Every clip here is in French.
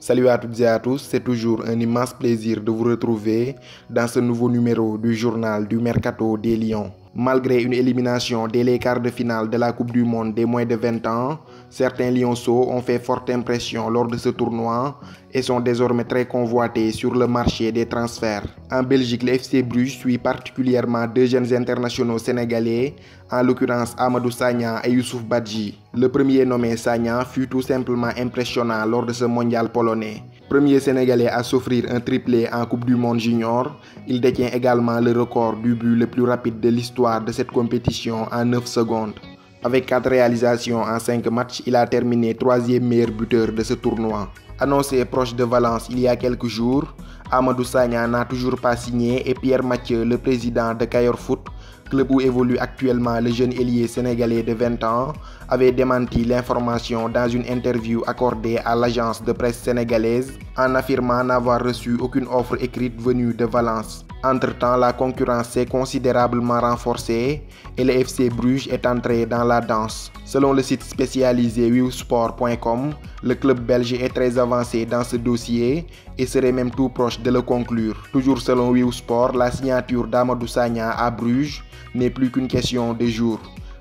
Salut à toutes et à tous, c'est toujours un immense plaisir de vous retrouver dans ce nouveau numéro du journal du Mercato des Lions. Malgré une élimination dès les quarts de finale de la Coupe du Monde des moins de 20 ans, certains lionceaux ont fait forte impression lors de ce tournoi et sont désormais très convoités sur le marché des transferts. En Belgique, le FC Bruges suit particulièrement deux jeunes internationaux sénégalais, en l'occurrence Amadou Sagna et Youssouf Badji. Le premier nommé Sagna fut tout simplement impressionnant lors de ce mondial polonais. Premier Sénégalais à s'offrir un triplé en Coupe du Monde junior, il détient également le record du but le plus rapide de l'histoire de cette compétition en 9 secondes. Avec 4 réalisations en 5 matchs, il a terminé 3e meilleur buteur de ce tournoi. Annoncé proche de Valence il y a quelques jours, Amadou Sagna n'a toujours pas signé et Pierre Mathieu, le président de Cayor Foot, club où évolue actuellement le jeune ailier sénégalais de 20 ans, avait démenti l'information dans une interview accordée à l'agence de presse sénégalaise en affirmant n'avoir reçu aucune offre écrite venue de Valence. Entre-temps, la concurrence s'est considérablement renforcée et le FC Bruges est entré dans la danse. Selon le site spécialisé wewsport.com, le club belge est très avancé dans ce dossier et serait même tout proche de le conclure. Toujours selon Wewsport, la signature d'Amadou Sagna à Bruges n'est plus qu'une question de jours.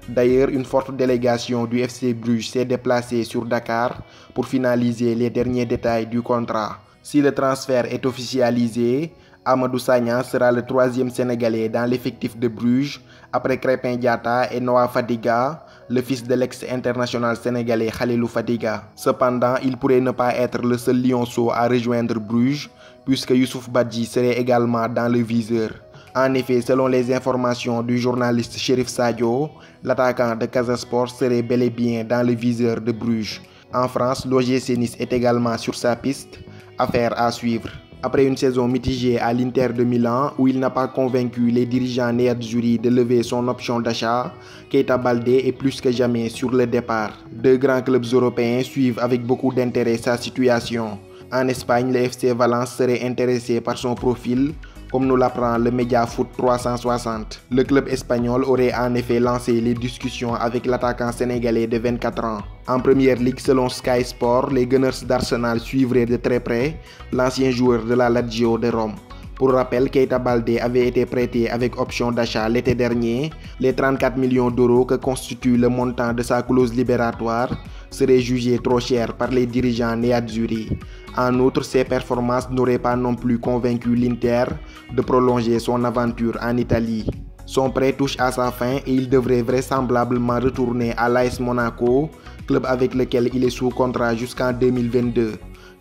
D'ailleurs, une forte délégation du FC Bruges s'est déplacée sur Dakar pour finaliser les derniers détails du contrat. Si le transfert est officialisé, Amadou Sagna sera le 3e Sénégalais dans l'effectif de Bruges après Crépin Diatta et Noah Fadiga, le fils de l'ex-international sénégalais Khalilou Fadiga. Cependant, il pourrait ne pas être le seul lionceau à rejoindre Bruges puisque Youssouf Badji serait également dans le viseur. En effet, selon les informations du journaliste Chérif Sadio, l'attaquant de Casa Sport serait bel et bien dans le viseur de Bruges. En France, l'OGC Nice est également sur sa piste, affaire à suivre. Après une saison mitigée à l'Inter de Milan où il n'a pas convaincu les dirigeants néerlandais de lever son option d'achat, Keita Baldé est plus que jamais sur le départ. Deux grands clubs européens suivent avec beaucoup d'intérêt sa situation. En Espagne, le FC Valence serait intéressé par son profil, comme nous l'apprend le média Foot 360. Le club espagnol aurait en effet lancé les discussions avec l'attaquant sénégalais de 24 ans. En première ligue, selon Sky Sport, les Gunners d'Arsenal suivraient de très près l'ancien joueur de la Lazio de Rome. Pour rappel, Keita Baldé avait été prêté avec option d'achat l'été dernier. Les 34 millions d'euros que constitue le montant de sa clause libératoire seraient jugés trop chers par les dirigeants néerlandais. En outre, ses performances n'auraient pas non plus convaincu l'Inter de prolonger son aventure en Italie. Son prêt touche à sa fin et il devrait vraisemblablement retourner à l'AS Monaco, club avec lequel il est sous contrat jusqu'en 2022.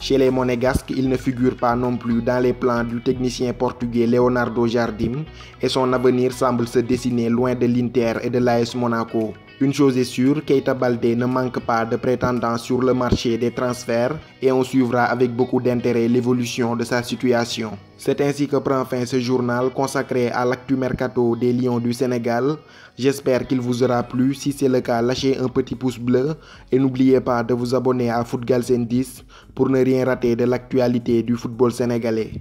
Chez les Monégasques, il ne figure pas non plus dans les plans du technicien portugais Leonardo Jardim et son avenir semble se dessiner loin de l'Inter et de l'AS Monaco. Une chose est sûre, Keita Baldé ne manque pas de prétendants sur le marché des transferts et on suivra avec beaucoup d'intérêt l'évolution de sa situation. C'est ainsi que prend fin ce journal consacré à l'actu mercato des Lions du Sénégal. J'espère qu'il vous aura plu. Si c'est le cas, lâchez un petit pouce bleu et n'oubliez pas de vous abonner à Foot Galsen 10 pour ne rien rater de l'actualité du football sénégalais.